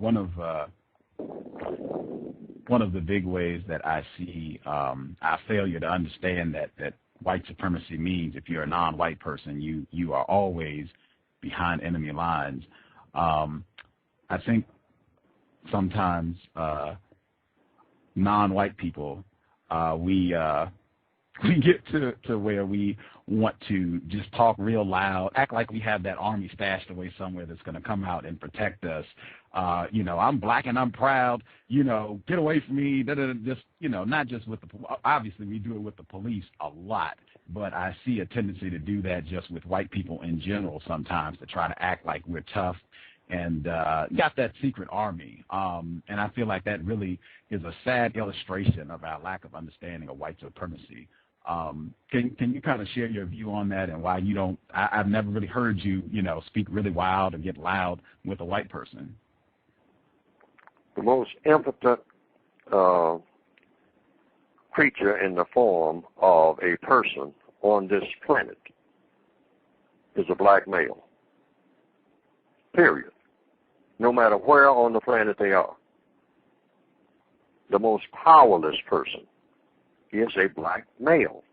one of the big ways that I see our failure to understand that white supremacy means if you're a non-white person, you are always behind enemy lines. I think sometimes non-white people, we get to where we want to just talk real loud, act like we have that army stashed away somewhere that's going to come out and protect us. I'm black and I'm proud, get away from me. Just, not just with obviously we do it with the police a lot, but I see a tendency to do that just with white people in general sometimes, to try to act like we're tough and got that secret army. And I feel like that really is a sad illustration of our lack of understanding of white supremacy. Can you kind of share your view on that and why you don't? I've never really heard you, speak really wild or get loud with a white person. The most impotent creature in the form of a person on this planet is a black male. Period. No matter where on the planet they are. The most powerless person is a black male.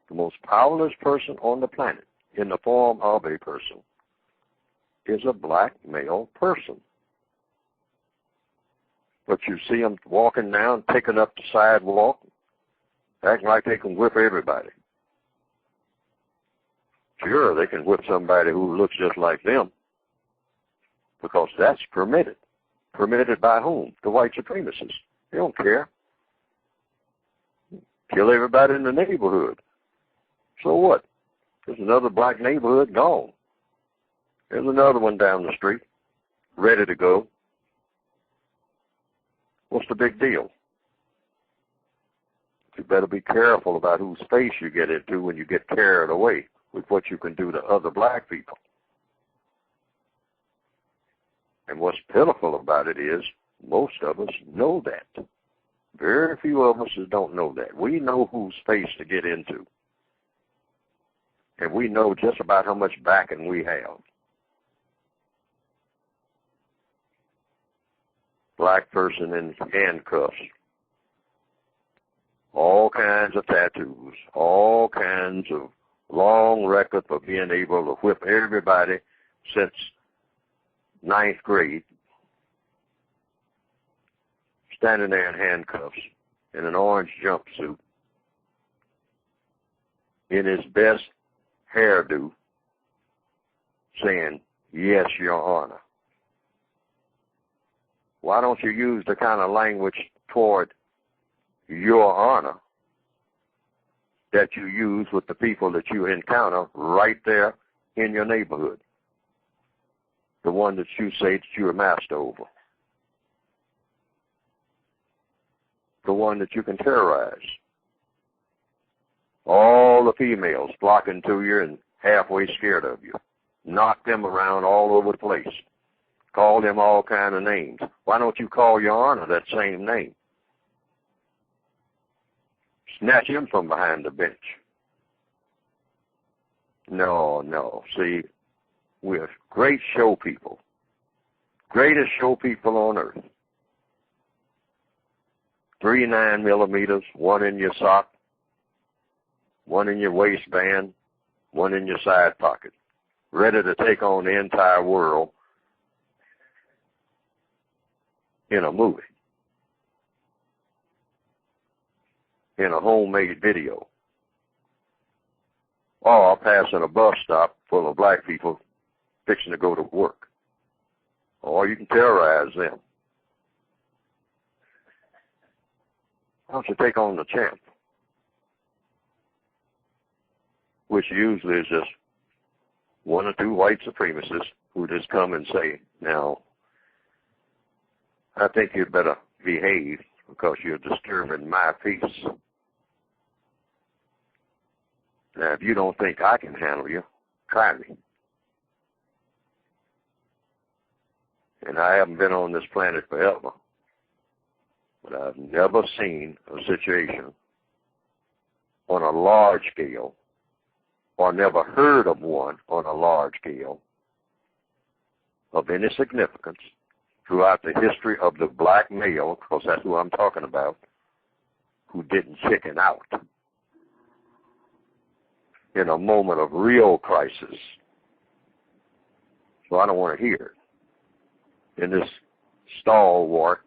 The most powerless person on the planet in the form of a person is a black male person. But you see them walking down, picking up the sidewalk, acting like they can whip everybody. Sure, they can whip somebody who looks just like them, because that's permitted. Permitted by whom? The white supremacists. They don't care. Kill everybody in the neighborhood. So what? There's another black neighborhood gone. There's another one down the street, ready to go. What's the big deal? You better be careful about whose space you get into when you get carried away with what you can do to other black people. And what's pitiful about it is most of us know that. Very few of us don't know that. We know whose space to get into. And we know just about how much backing we have. Black person in handcuffs. All kinds of tattoos. All kinds of long record for being able to whip everybody since 9th grade, standing there in handcuffs, in an orange jumpsuit, in his best hairdo, saying, "Yes, Your Honor." Why don't you use the kind of language toward Your Honor that you use with the people that you encounter right there in your neighborhood? The one that you say that you're a master over. The one that you can terrorize. All the females flocking to you and halfway scared of you. Knock them around all over the place. Call them all kind of names. Why don't you call Your Honor that same name? Snatch him from behind the bench. No. See, we're great show people. Greatest show people on earth. 3 9mm, one in your sock, one in your waistband, one in your side pocket. Ready to take on the entire world in a movie. In a homemade video. Or passing a bus stop full of black people fixing to go to work. Or you can terrorize them. Why don't you take on the champ? Which usually is just 1 or 2 white supremacists who just come and say, "Now, I think you'd better behave because you're disturbing my peace. Now, if you don't think I can handle you, try me." And I haven't been on this planet forever, but I've never seen a situation on a large scale, or never heard of one on a large scale, of any significance throughout the history of the black male, because that's who I'm talking about, who didn't chicken out in a moment of real crisis. So I don't want to hear it in this stalwart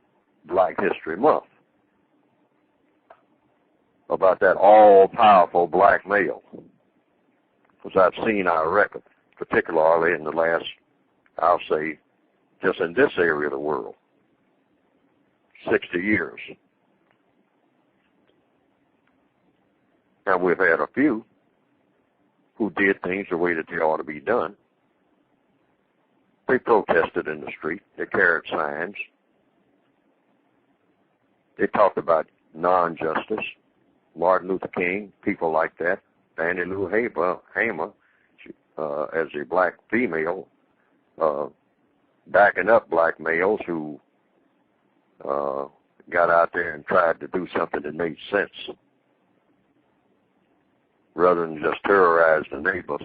Black History Month about that all-powerful black male, because I've seen our record, particularly in the last, I'll say, just in this area of the world, 60 years. And we've had a few who did things the way that they ought to be done. They protested in the street. They carried signs. They talked about non-justice. Martin Luther King, people like that. Fannie Lou Hamer, as a black female, backing up black males who got out there and tried to do something that made sense, rather than just terrorize the neighbors.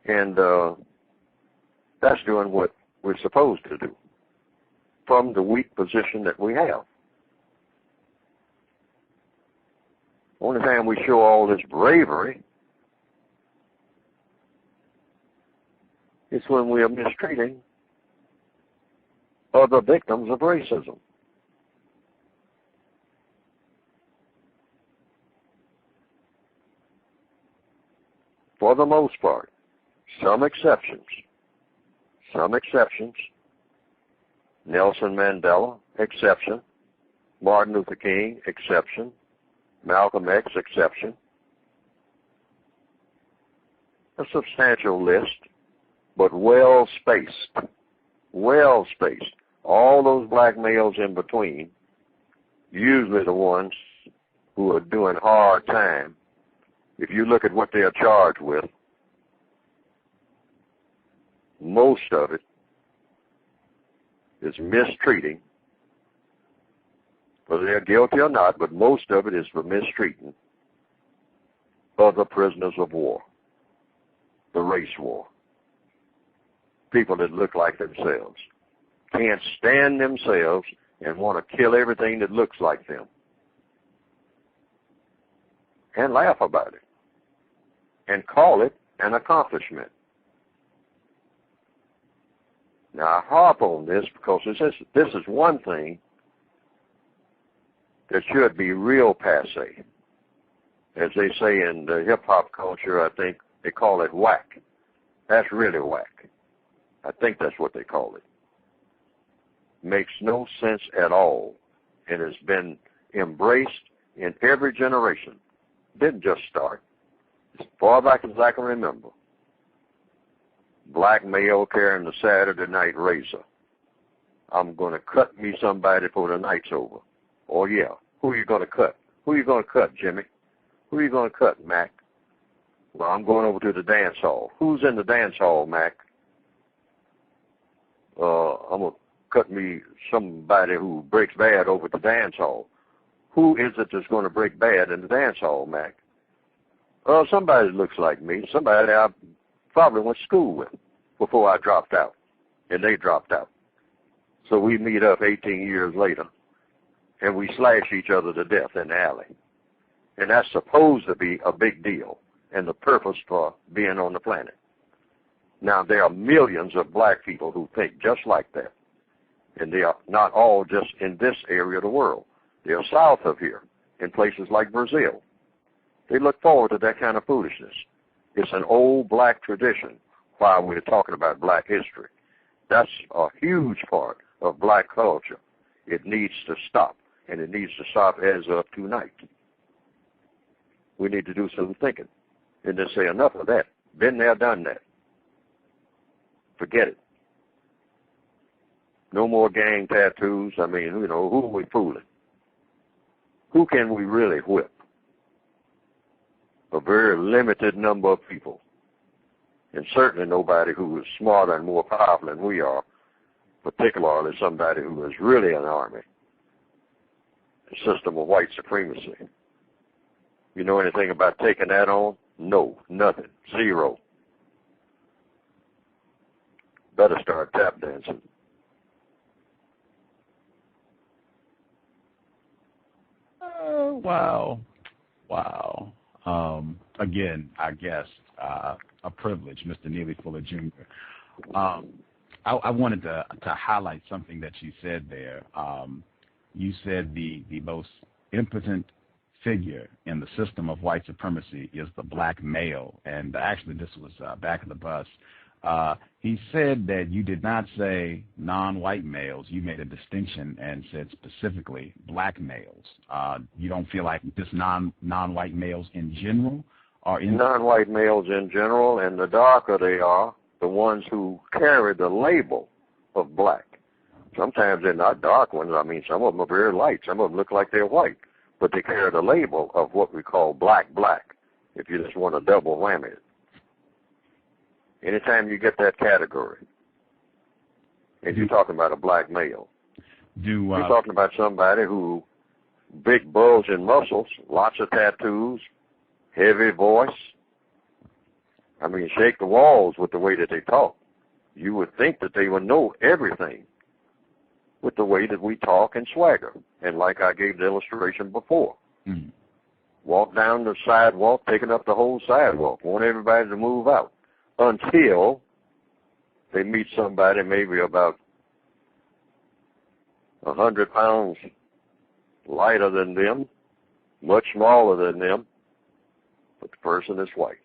And that's doing what we're supposed to do from the weak position that we have. Only time we show all this bravery is when we are mistreating other victims of racism. For the most part, some exceptions. Nelson Mandela, exception. Martin Luther King, exception. Malcolm X, exception. A substantial list, but well-spaced. Well-spaced. All those black males in between, usually the ones who are doing hard time, if you look at what they are charged with, most of it is mistreating, whether they're guilty or not, but most of it is for mistreating other prisoners of war, the race war, people that look like themselves, can't stand themselves and want to kill everything that looks like them, and laugh about it, and call it an accomplishment. Now, I harp on this because this is one thing that should be real passe. As they say in the hip-hop culture, I think they call it whack. That's really whack. I think that's what they call it. Makes no sense at all, and has been embraced in every generation. Didn't just start. As far back as I can remember. Black male carrying the Saturday night razor. I'm going to cut me somebody before the night's over. Oh, yeah. Who are you going to cut? Who are you going to cut, Jimmy? Who are you going to cut, Mac? Well, I'm going over to the dance hall. Who's in the dance hall, Mac? I'm going to cut me somebody who breaks bad over at the dance hall. Who is it that's going to break bad in the dance hall, Mac? Somebody that looks like me. Somebody I probably went to school with before I dropped out, and they dropped out. So we meet up 18 years later, and we slash each other to death in the alley. And that's supposed to be a big deal and the purpose for being on the planet. Now, there are millions of black people who think just like that, and they are not all just in this area of the world. They are south of here, in places like Brazil. They look forward to that kind of foolishness. It's an old black tradition while we're talking about black history. That's a huge part of black culture. It needs to stop, and it needs to stop as of tonight. We need to do some thinking and just say enough of that. Been there, done that. Forget it. No more gang tattoos. I mean, who are we fooling? Who can we really whip? A very limited number of people. And certainly nobody who is smarter and more powerful than we are, particularly somebody who is really an army. A system of white supremacy. You know anything about taking that on? No, nothing, zero. better start tap dancing. Wow. Wow. Again, I guess a privilege, Mr. Neely Fuller Jr. I wanted to highlight something that you said there. You said the most impotent figure in the system of white supremacy is the black male. And actually, this was back of the bus. He said that you did not say non-white males. You made a distinction and said specifically black males. You don't feel like just non-white males in general are in non-white males in general, and the darker they are, the ones who carry the label of black. Sometimes they're not dark ones. I mean, some of them are very light. Some of them look like they're white, but they carry the label of what we call black, if you just want a double whammy. Anytime you get that category, and you're talking about a black male, you're talking about somebody who big bulging muscles, lots of tattoos, heavy voice. I mean, shake the walls with the way that they talk. You would think that they would know everything with the way that we talk and swagger. And like I gave the illustration before, walk down the sidewalk, taking up the whole sidewalk, want everybody to move out until they meet somebody maybe about 100 pounds lighter than them, much smaller than them, but the person is white.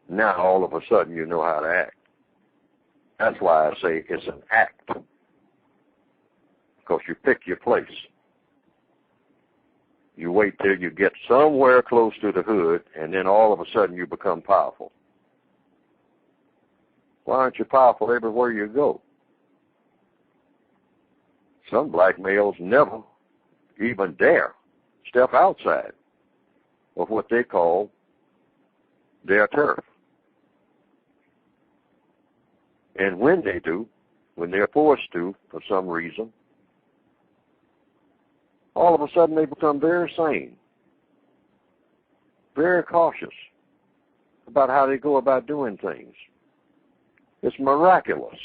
Now, all of a sudden, you know how to act. That's why I say it's an act, because you pick your place. You wait till you get somewhere close to the hood, and then all of a sudden you become powerful. Why aren't you powerful everywhere you go? Some black males never even dare step outside of what they call their turf. And when they do, when they're forced to, for some reason, all of a sudden they become very sane, very cautious about how they go about doing things. It's miraculous.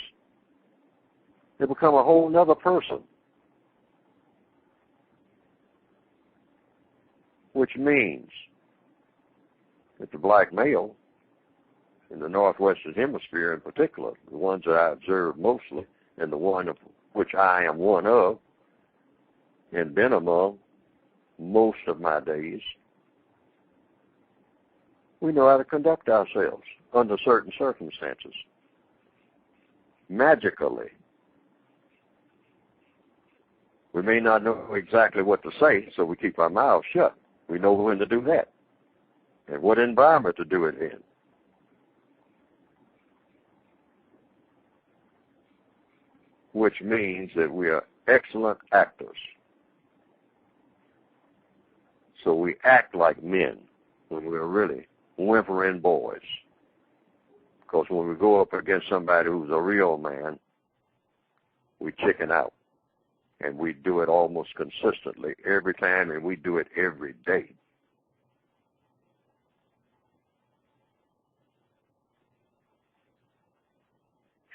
They become a whole nother person, which means that the black male in the Northwestern Hemisphere in particular, the ones that I observe mostly, and the one of which I am one of, and been among most of my days, we know how to conduct ourselves under certain circumstances. Magically. We may not know exactly what to say, so we keep our mouths shut. We know when to do that and what environment to do it in. Which means that we are excellent actors. So we act like men when we're really whimpering boys. Because when we go up against somebody who's a real man, we chicken out. And we do it almost consistently every time, and we do it every day.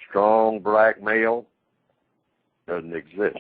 Strong black male doesn't exist.